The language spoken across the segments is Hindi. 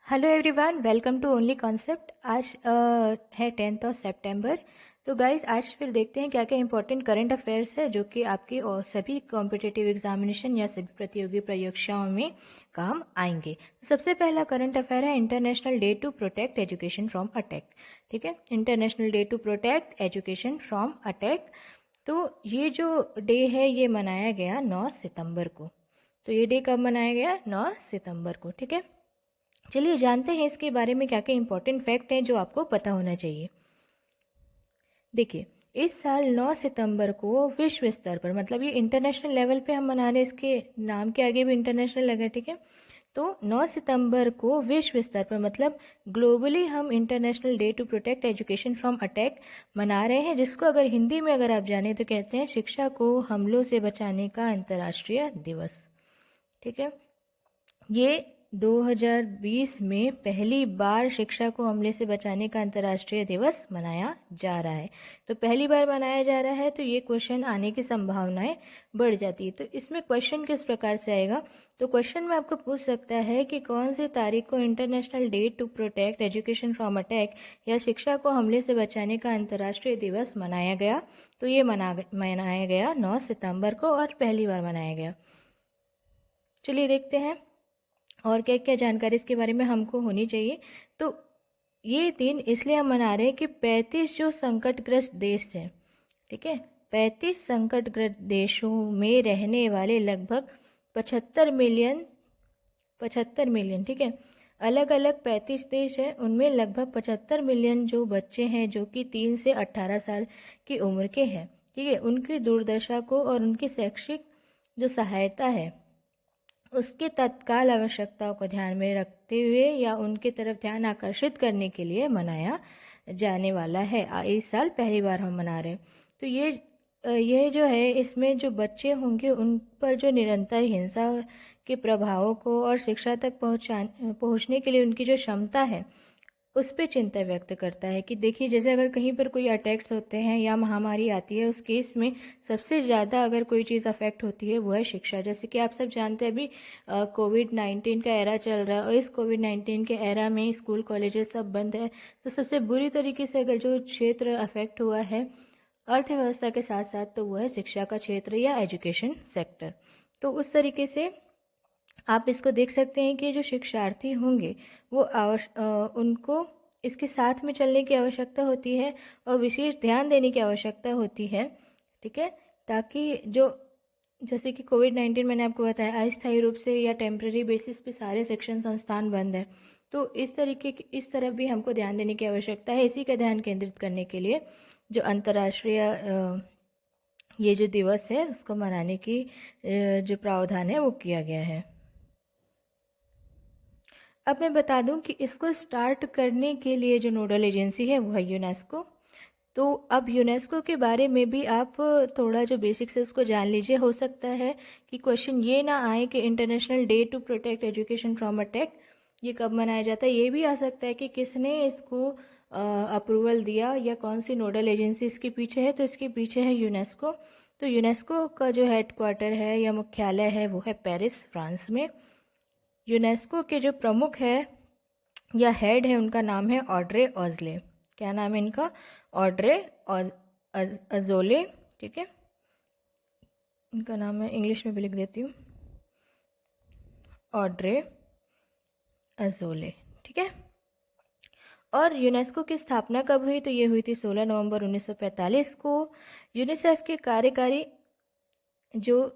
Hello everyone, welcome to only concept. आज है 10th ऑफ सितंबर। तो गाइस, आज फिर देखते हैं क्या क्या इंपॉर्टेंट करंट अफेयर्स है जो कि आपके और सभी कॉम्पिटिटिव एग्जामिनेशन या सभी प्रतियोगी परीक्षाओं में काम आएंगे। तो सबसे पहला करंट अफेयर है international day to protect education from attack. ठीक है, international day to protect education from attack. तो ये जो डे है ये मनाया गया 9 सितंबर को। तो ये डे कब मनाया गया? 9 सितंबर को। ठीक है, चलिए जानते हैं इसके बारे में क्या क्या इंपॉर्टेंट फैक्ट हैं जो आपको पता होना चाहिए। देखिए, इस साल 9 सितंबर को विश्व स्तर पर, मतलब ये इंटरनेशनल लेवल पे हम मना रहे हैं, इसके नाम के आगे भी इंटरनेशनल लगा। ठीक है, तो 9 सितंबर को विश्व स्तर पर, मतलब ग्लोबली, हम international day to protect education from attack मना रहे हैं, जिसको अगर हिंदी में अगर आप जाने तो कहते हैं शिक्षा को हमलों से बचाने का अंतर्राष्ट्रीय दिवस। ठीक है, ये 2020 में पहली बार शिक्षा को हमले से बचाने का अंतर्राष्ट्रीय दिवस मनाया जा रहा है। तो पहली बार मनाया जा रहा है तो ये क्वेश्चन आने की संभावनाएं बढ़ जाती है। तो इसमें क्वेश्चन किस प्रकार से आएगा? तो क्वेश्चन में आपको पूछ सकता है कि कौन सी तारीख को international day to protect education from attack या शिक्षा को हमले से बचाने का अंतर्राष्ट्रीय दिवस मनाया गया। तो ये मनाया गया 9 सितंबर को और पहली बार मनाया गया। चलिए देखते हैं और क्या क्या जानकारी इसके बारे में हमको होनी चाहिए। तो ये दिन इसलिए हम मना रहे हैं कि 35 जो संकटग्रस्त देश हैं, ठीक है, 35 संकटग्रस्त देशों में रहने वाले लगभग 75 मिलियन, ठीक है, अलग अलग 35 देश हैं, उनमें लगभग 75 मिलियन जो बच्चे हैं जो कि 3 से 18 साल की उम्र के हैं। ठीक है, उनकी दुर्दशा को और उनकी शैक्षिक जो सहायता है उसके तत्काल आवश्यकताओं को ध्यान में रखते हुए या उनकी तरफ ध्यान आकर्षित करने के लिए मनाया जाने वाला है। इस साल पहली बार हम मना रहे हैं। तो ये जो है, इसमें जो बच्चे होंगे उन पर जो निरंतर हिंसा के प्रभावों को और शिक्षा तक पहुंचने के लिए उनकी जो क्षमता है उस पर चिंता व्यक्त करता है कि देखिए, जैसे अगर कहीं पर कोई अटैक्स होते हैं या महामारी आती है, उस केस में सबसे ज़्यादा अगर कोई चीज़ अफेक्ट होती है वो है शिक्षा। जैसे कि आप सब जानते हैं अभी कोविड-19 का एरा चल रहा है और इस कोविड-19 के एरा में स्कूल कॉलेजेस सब बंद है। तो सबसे बुरी तरीके से अगर जो क्षेत्र अफेक्ट हुआ है अर्थव्यवस्था के साथ साथ, तो वो है शिक्षा का क्षेत्र या एजुकेशन सेक्टर। तो उस तरीके से आप इसको देख सकते हैं कि जो शिक्षार्थी होंगे वो उनको इसके साथ में चलने की आवश्यकता होती है और विशेष ध्यान देने की आवश्यकता होती है। ठीक है, ताकि जो, जैसे कि कोविड-19 मैंने आपको बताया अस्थायी रूप से या टेम्पररी बेसिस पे सारे शिक्षण संस्थान बंद है। तो इस तरफ भी हमको ध्यान देने की आवश्यकता है। इसी का ध्यान केंद्रित करने के लिए जो अंतर्राष्ट्रीय ये जो दिवस है उसको मनाने की जो प्रावधान है वो किया गया है। अब मैं बता दूं कि इसको स्टार्ट करने के लिए जो नोडल एजेंसी है वो है यूनेस्को। तो अब यूनेस्को के बारे में भी आप थोड़ा जो बेसिक्स है उसको जान लीजिए। हो सकता है कि क्वेश्चन ये ना आए कि international day to protect education from attack ये कब मनाया जाता है। ये भी आ सकता है कि किसने इसको अप्रूवल दिया या कौन सी नोडल एजेंसी इसके पीछे है। तो इसके पीछे है यूनेस्को। तो यूनेस्को का जो हेडक्वार्टर है या मुख्यालय है वो है पेरिस, फ्रांस में। यूनेस्को के जो प्रमुख है या हेड है उनका नाम है ऑड्रे ऑजले। क्या नाम है इनका? Audrey Azoulay. ठीक है, इनका नाम मैं इंग्लिश में भी लिख देती हूँ, ऑड्रे अजोले। ठीक है, और यूनेस्को की स्थापना कब हुई? तो ये हुई थी 16 नवंबर 1945 को। यूनिसेफ के कार्यकारी जो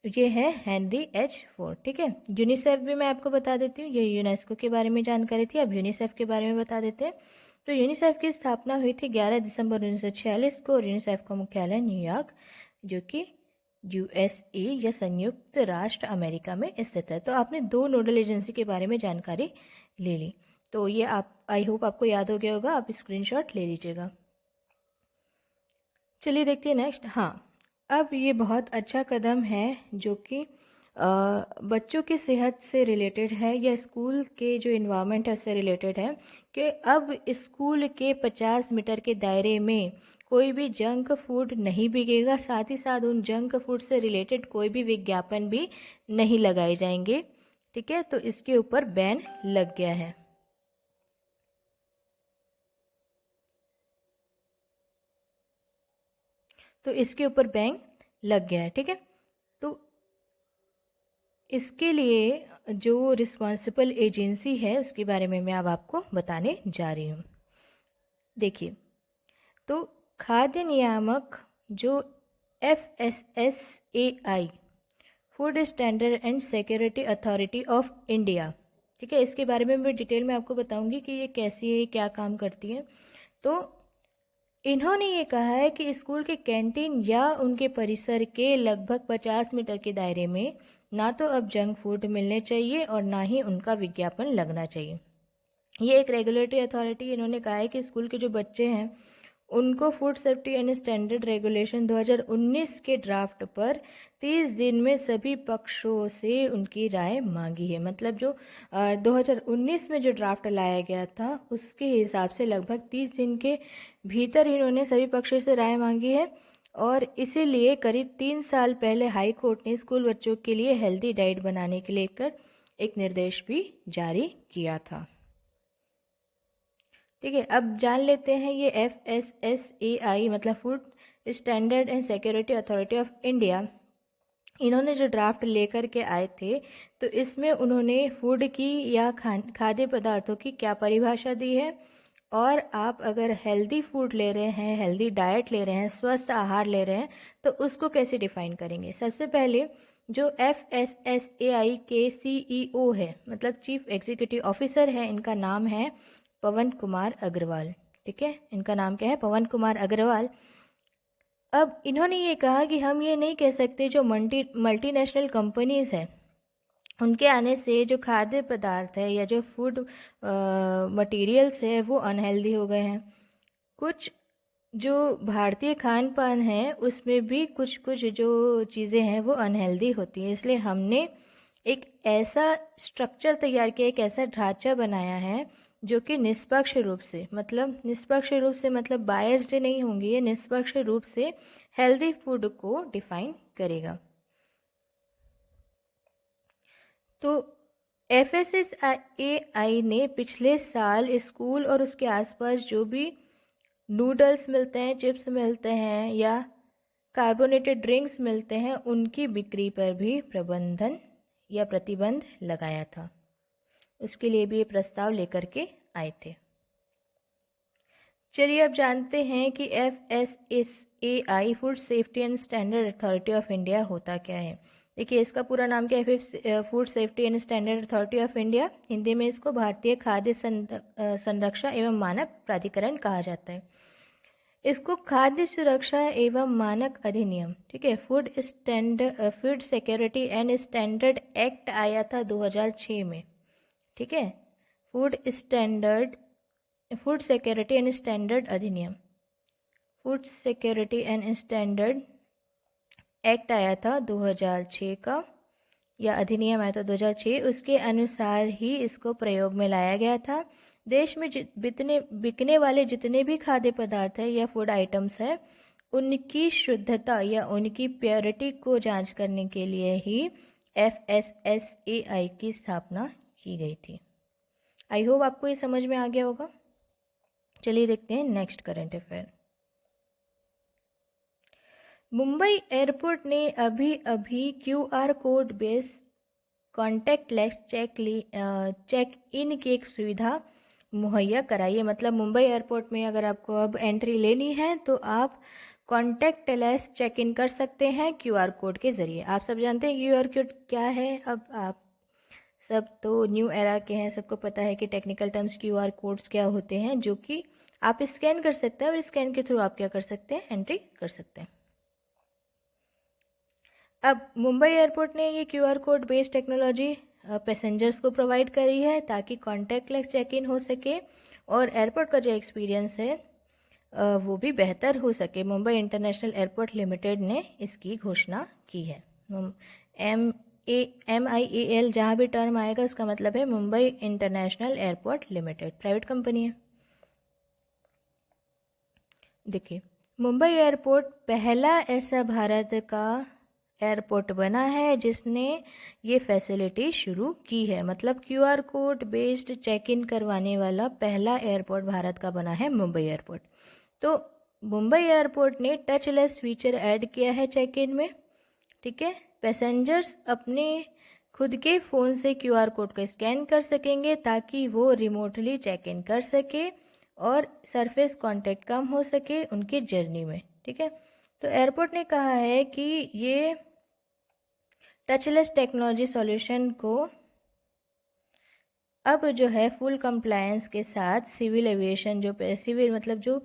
ये है हेनरी एच फोर्ड। ठीक है, यूनिसेफ भी मैं आपको बता देती हूँ, ये यूनेस्को के बारे में जानकारी थी, अब यूनिसेफ के बारे में बता देते हैं। तो यूनिसेफ की स्थापना हुई थी 11 दिसंबर 1946 को और यूनिसेफ का मुख्यालय न्यूयॉर्क, जो कि यूएसए या संयुक्त राष्ट्र अमेरिका में स्थित है। तो आपने दो नोडल एजेंसी के बारे में जानकारी ले ली। तो ये आप, आई होप आपको याद हो गया होगा, आप स्क्रीनशॉट ले लीजिएगा। चलिए देखते हैं नेक्स्ट। हाँ, अब ये बहुत अच्छा कदम है जो कि बच्चों की सेहत से रिलेटेड है या स्कूल के जो इन्वायरमेंट है उससे रिलेटेड है कि अब स्कूल के 50 मीटर के दायरे में कोई भी जंक फूड नहीं बिकेगा। साथ ही साथ उन जंक फूड से रिलेटेड कोई भी विज्ञापन भी नहीं लगाए जाएंगे। ठीक है, तो इसके ऊपर बैन लग गया है। तो इसके ऊपर बैन लग गया है, ठीक है। तो इसके लिए जो रिस्पॉन्सिबल एजेंसी है उसके बारे में मैं अब आपको बताने जा रही हूँ। देखिए, तो खाद्य नियामक जो FSSAI, food standard and security authority of India, ठीक है, इसके बारे में मैं डिटेल में आपको बताऊंगी कि ये कैसी है, क्या काम करती है। तो इन्होंने ये कहा है कि स्कूल के कैंटीन या उनके परिसर के लगभग 50 मीटर के दायरे में ना तो अब जंक फूड मिलने चाहिए और ना ही उनका विज्ञापन लगना चाहिए। ये एक रेगुलेटरी अथॉरिटी, इन्होंने कहा है कि स्कूल के जो बच्चे हैं उनको food safety and standard regulation 2019 के ड्राफ्ट पर 30 दिन में सभी पक्षों से उनकी राय मांगी है। मतलब जो 2019 में जो ड्राफ्ट लाया गया था उसके हिसाब से लगभग 30 दिन के भीतर इन्होंने सभी पक्षों से राय मांगी है। और इसीलिए करीब 3 साल पहले हाई कोर्ट ने स्कूल बच्चों के लिए हेल्दी डाइट बनाने के लेकर एक निर्देश भी जारी किया था। ठीक है, अब जान लेते हैं ये FSSAI मतलब food standard and security authority of India, इन्होंने जो ड्राफ्ट लेकर के आए थे तो इसमें उन्होंने फूड की या खाद्य पदार्थों की क्या परिभाषा दी है, और आप अगर हेल्दी फूड ले रहे हैं, हेल्दी डाइट ले रहे हैं, स्वस्थ आहार ले रहे हैं तो उसको कैसे डिफाइन करेंगे। सबसे पहले जो FSSAI के CEO है, मतलब चीफ एग्जीक्यूटिव ऑफिसर है, इनका नाम है पवन कुमार अग्रवाल। ठीक है, इनका नाम क्या है, पवन कुमार अग्रवाल। अब इन्होंने ये कहा कि हम ये नहीं कह सकते जो मल्टीनेशनल कंपनीज हैं उनके आने से जो खाद्य पदार्थ है या जो फूड मटेरियल्स है वो अनहेल्दी हो गए हैं। कुछ जो भारतीय खान पान है उसमें भी कुछ कुछ जो चीज़ें हैं वो अनहेल्दी होती हैं, इसलिए हमने एक ऐसा स्ट्रक्चर तैयार किया, एक ऐसा ढांचा बनाया है जो कि निष्पक्ष रूप से, मतलब बायस्ड नहीं होंगी, ये निष्पक्ष रूप से हेल्दी फूड को डिफाइन करेगा। तो FSSAI ने पिछले साल स्कूल और उसके आसपास जो भी नूडल्स मिलते हैं, चिप्स मिलते हैं या कार्बोनेटेड ड्रिंक्स मिलते हैं उनकी बिक्री पर भी प्रतिबंध लगाया था। उसके लिए भी ये प्रस्ताव लेकर के आए थे। चलिए अब जानते हैं कि FSSAI food safety and standard authority of India होता क्या है। देखिए, इसका पूरा नाम क्या है, food safety and standard authority of India. Hindi में इसको भारतीय खाद्य संरक्षण एवं मानक प्राधिकरण कहा जाता है। इसको खाद्य सुरक्षा एवं मानक अधिनियम, ठीक है, food security and standard act आया था 2006 में। ठीक है, फूड सिक्योरिटी एंड स्टैंडर्ड अधिनियम, food security and standard act आया था 2006 का, या अधिनियम आया था 2006। उसके अनुसार ही इसको प्रयोग में लाया गया था। देश में बिकने वाले जितने भी खाद्य पदार्थ है या फूड आइटम्स है उनकी शुद्धता या उनकी प्योरिटी को जांच करने के लिए ही FSSAI की स्थापना की गई थी। आई होप आपको ये समझ में आ गया होगा। चलिए देखते हैं next current affair. Mumbai airport ने अभी QR code based contactless check in की एक सुविधा मुहैया कराई है। मतलब मुंबई एयरपोर्ट में अगर आपको अब एंट्री लेनी है तो आप कॉन्टैक्टलेस चेक इन कर सकते हैं QR कोड के ज़रिए। आप सब जानते हैं QR कोड क्या है। अब आप सब तो न्यू एरा के हैं, सबको पता है कि टेक्निकल टर्म्स QR कोड्स क्या होते हैं, जो कि आप स्कैन कर सकते हैं और स्कैन के थ्रू आप क्या कर सकते हैं, एंट्री कर सकते हैं। अब मुंबई एयरपोर्ट ने ये QR code based technology passengers को प्रोवाइड करी है ताकि कॉन्टैक्टलेस चेक इन हो सके और एयरपोर्ट का जो एक्सपीरियंस है वो भी बेहतर हो सके। मुंबई इंटरनेशनल एयरपोर्ट लिमिटेड ने इसकी घोषणा की है। MIAL जहाँ भी टर्म आएगा उसका मतलब है Mumbai international airport limited, private company है। देखिए, मुंबई एयरपोर्ट पहला ऐसा भारत का एयरपोर्ट बना है जिसने ये फैसिलिटी शुरू की है। मतलब QR code based check in करवाने वाला पहला एयरपोर्ट भारत का बना है मुंबई एयरपोर्ट। तो मुंबई एयरपोर्ट ने टचलेस फीचर ऐड किया है चेक इन में। ठीक है, पैसेंजर्स अपने खुद के फ़ोन से क्यूआर कोड को स्कैन कर सकेंगे ताकि वो रिमोटली चेक इन कर सके और सरफेस कांटेक्ट कम हो सके उनकी जर्नी में। ठीक है, तो एयरपोर्ट ने कहा है कि ये टचलेस टेक्नोलॉजी सॉल्यूशन को अब जो है फुल कंप्लायंस के साथ सिविल एविएशन जो सिविल मतलब जो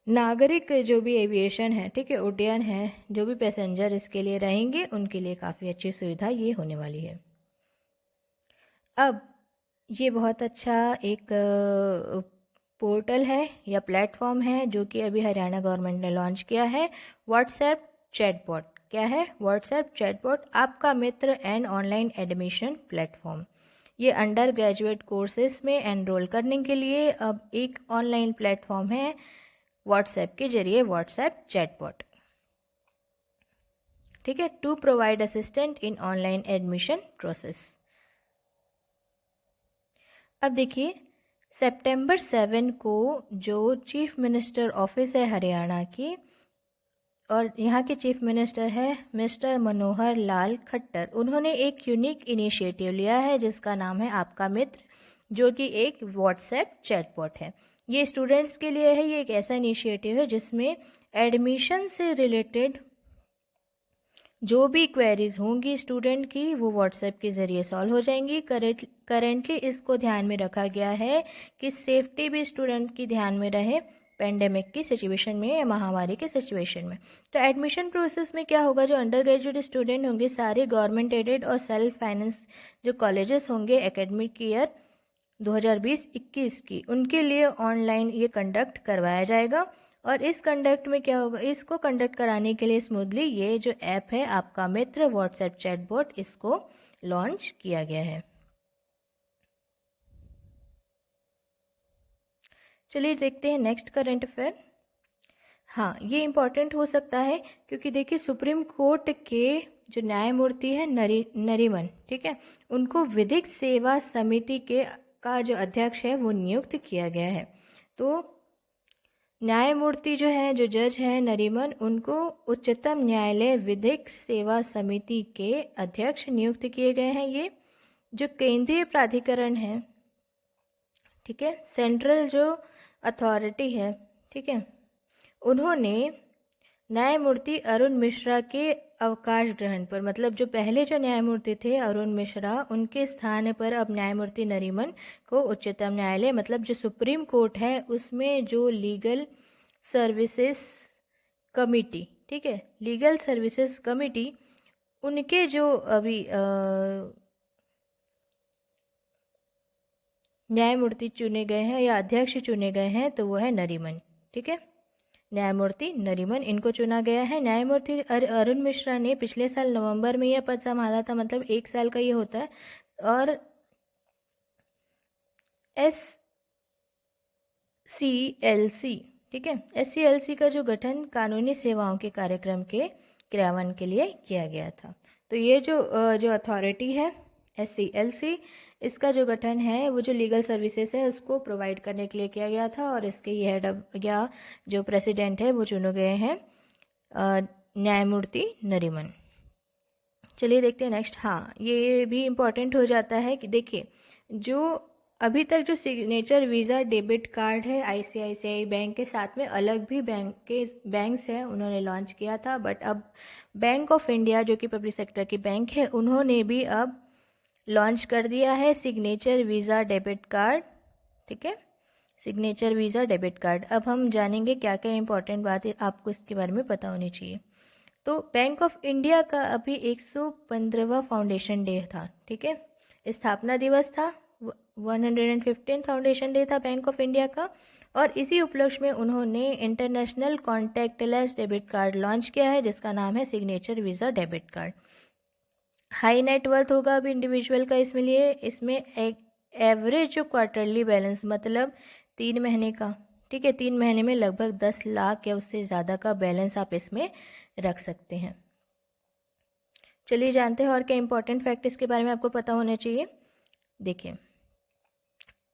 नागरिक जो भी एविएशन है, ठीक है, उड्डयन है, जो भी पैसेंजर इसके लिए रहेंगे उनके लिए काफ़ी अच्छी सुविधा ये होने वाली है। अब ये बहुत अच्छा एक पोर्टल है या प्लेटफॉर्म है जो कि अभी हरियाणा गवर्नमेंट ने लॉन्च किया है, व्हाट्सएप चैटबॉट। क्या है? व्हाट्सएप चैटबॉट, आपका मित्र एंड ऑनलाइन एडमिशन प्लेटफॉर्म। ये अंडर ग्रेजुएट कोर्सेज में एनरोल करने के लिए अब एक ऑनलाइन प्लेटफॉर्म है व्हाट्सएप के जरिए, व्हाट्सएप चैटबॉट। ठीक है, to provide assistant in online admission process. अब देखिए, सितंबर 7 को जो चीफ मिनिस्टर ऑफिस है हरियाणा की और यहाँ के चीफ मिनिस्टर है मिस्टर मनोहर लाल खट्टर, उन्होंने एक यूनिक इनिशिएटिव लिया है जिसका नाम है आपका मित्र, जो कि एक व्हाट्सएप चैटबॉट है। ये स्टूडेंट्स के लिए है। ये एक ऐसा इनिशिएटिव है जिसमें एडमिशन से रिलेटेड जो भी क्वेरीज होंगी स्टूडेंट की वो व्हाट्सएप के ज़रिए सॉल्व हो जाएंगी। करेंटली इसको ध्यान में रखा गया है कि सेफ्टी भी स्टूडेंट की ध्यान में रहे पेंडेमिक की सिचुएशन में या महामारी के सिचुएशन में। तो एडमिशन प्रोसेस में क्या होगा, जो अंडर ग्रेजुएट स्टूडेंट होंगे सारे गवर्नमेंट एडेड और सेल्फ फाइनेंस जो कॉलेजेस होंगे एकेडमिक ईयर 2020-21 की, उनके लिए ऑनलाइन ये कंडक्ट करवाया जाएगा। और इस कंडक्ट में क्या होगा, इसको कंडक्ट कराने के लिए स्मूथली ये जो ऐप है आपका मित्र व्हाट्सएप चैटबॉट, इसको लॉन्च किया गया है। चलिए देखते हैं नेक्स्ट करंट अफेयर। हाँ, ये इम्पॉर्टेंट हो सकता है क्योंकि देखिए सुप्रीम कोर्ट के जो न्यायमूर्ति है नरीमन, ठीक है, उनको विधिक सेवा समिति का जो अध्यक्ष है वो नियुक्त किया गया है। तो न्यायमूर्ति जो है, जो जज है नरीमन, उनको उच्चतम न्यायालय विधिक सेवा समिति के अध्यक्ष नियुक्त किए गए हैं। ये जो केंद्रीय प्राधिकरण है, ठीक है, सेंट्रल जो अथॉरिटी है, ठीक है, उन्होंने न्यायमूर्ति अरुण मिश्रा के अवकाश ग्रहण पर, मतलब जो पहले जो न्यायमूर्ति थे अरुण मिश्रा, उनके स्थान पर अब न्यायमूर्ति नरीमन को उच्चतम न्यायालय, मतलब जो सुप्रीम कोर्ट है उसमें जो लीगल सर्विसेज कमिटी, ठीक है, लीगल सर्विसेज कमिटी, उनके जो अभी न्यायमूर्ति चुने गए हैं या अध्यक्ष चुने गए हैं तो वो है नरीमन। ठीक है, न्यायमूर्ति नरीमन इनको चुना गया है। न्यायमूर्ति अरुण मिश्रा ने पिछले साल नवंबर में यह पद संभाला था, मतलब 1 साल का ये होता है। और SCLC, ठीक है, SCLC का जो गठन कानूनी सेवाओं के कार्यक्रम के क्रियान्वयन के लिए किया गया था। तो ये जो अथॉरिटी है SCLC, इसका जो गठन है वो जो लीगल सर्विसेज है उसको प्रोवाइड करने के लिए किया गया था और इसके ये हेड या जो प्रेसिडेंट है वो चुने गए हैं न्यायमूर्ति नरीमन। चलिए देखते हैं नेक्स्ट। हाँ, ये भी इम्पॉर्टेंट हो जाता है कि देखिए जो अभी तक जो सिग्नेचर वीज़ा डेबिट कार्ड है ICICI बैंक के साथ में अलग भी बैंक्स हैं उन्होंने लॉन्च किया था, बट अब बैंक ऑफ इंडिया जो कि पब्लिक सेक्टर की बैंक है उन्होंने भी अब लॉन्च कर दिया है सिग्नेचर वीज़ा डेबिट कार्ड। ठीक है, सिग्नेचर वीज़ा डेबिट कार्ड। अब हम जानेंगे क्या क्या इंपॉर्टेंट बात है आपको इसके बारे में पता होनी चाहिए। तो बैंक ऑफ इंडिया का अभी 115वां फाउंडेशन डे था। ठीक है, स्थापना दिवस था, 115 फाउंडेशन डे था बैंक ऑफ इंडिया का, और इसी उपलक्ष्य में उन्होंने international contactless debit card launch किया है जिसका नाम है signature visa debit card. High net worth होगा अब इंडिविजुअल का इसमें लिए, इसमें एक एवरेज जो क्वार्टरली बैलेंस मतलब 3 महीने का, ठीक है, 3 महीने में लगभग 10 लाख या उससे ज़्यादा का बैलेंस आप इसमें रख सकते हैं। चलिए जानते हैं और क्या इंपॉर्टेंट फैक्ट इसके बारे में आपको पता होना चाहिए। देखिए,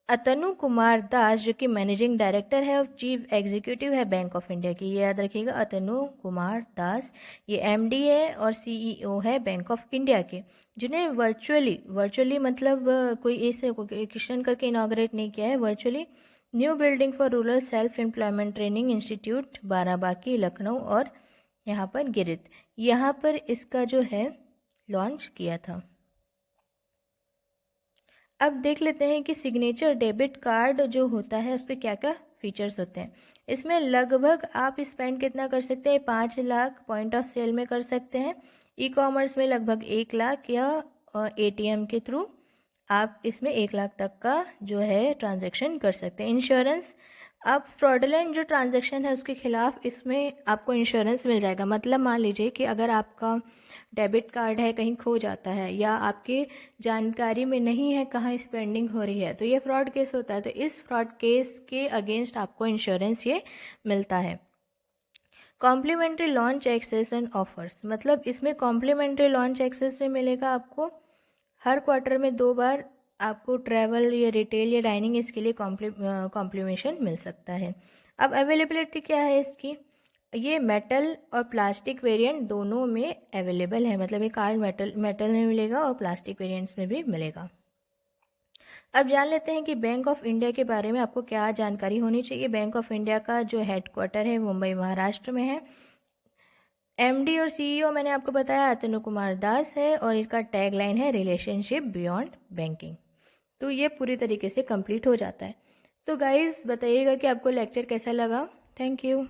अतनु कुमार दास जो कि मैनेजिंग डायरेक्टर है और चीफ एग्जीक्यूटिव है बैंक ऑफ इंडिया की, ये याद रखिएगा, अतनु कुमार दास, ये एमडी है और सीईओ है बैंक ऑफ इंडिया के, जिन्हें वर्चुअली मतलब कोई ऐसे क्वेश्चन करके इनाग्रेट नहीं किया है, virtually new building for rural self employment training institute Barabanki Lucknow और यहाँ पर गिरित, यहाँ पर इसका जो है लॉन्च किया था। अब देख लेते हैं कि सिग्नेचर डेबिट कार्ड जो होता है उसके क्या क्या फीचर्स होते हैं। इसमें लगभग आप स्पेंड कितना कर सकते हैं, 5 लाख पॉइंट ऑफ सेल में कर सकते हैं, ई कॉमर्स में लगभग 1 लाख, या एटीएम के थ्रू आप इसमें 1 लाख तक का जो है ट्रांजैक्शन कर सकते हैं। इंश्योरेंस, आप फ्रॉडलेंट जो ट्रांजैक्शन है उसके खिलाफ इसमें आपको इंश्योरेंस मिल जाएगा। मतलब मान लीजिए कि अगर आपका डेबिट कार्ड है कहीं खो जाता है या आपकी जानकारी में नहीं है कहाँ स्पेंडिंग हो रही है, तो ये फ्रॉड केस होता है, तो इस फ्रॉड केस के अगेंस्ट आपको इंश्योरेंस ये मिलता है। Complimentary lounge access and offers, मतलब इसमें कॉम्प्लीमेंट्री लॉन्च एक्सेस में मिलेगा आपको हर क्वार्टर में 2 बार आपको ट्रैवल या रिटेल या डाइनिंग इसके लिए कॉम्प्लीमेशन मिल सकता है। अब अवेलेबिलिटी क्या है इसकी, ये मेटल और प्लास्टिक वेरिएंट दोनों में अवेलेबल है, मतलब ये कार्ड मेटल में मिलेगा और प्लास्टिक वेरिएंट्स में भी मिलेगा। अब जान लेते हैं कि बैंक ऑफ इंडिया के बारे में आपको क्या जानकारी होनी चाहिए। बैंक ऑफ इंडिया का जो हेडक्वार्टर है मुंबई महाराष्ट्र में है। एमडी और सीईओ मैंने आपको बताया अतनु कुमार दास है और इसका टैगलाइन है रिलेशनशिप बियॉन्ड बैंकिंग। तो ये पूरी तरीके से कंप्लीट हो जाता है। तो गाइज़ बताइएगा कि आपको लेक्चर कैसा लगा। Thank you.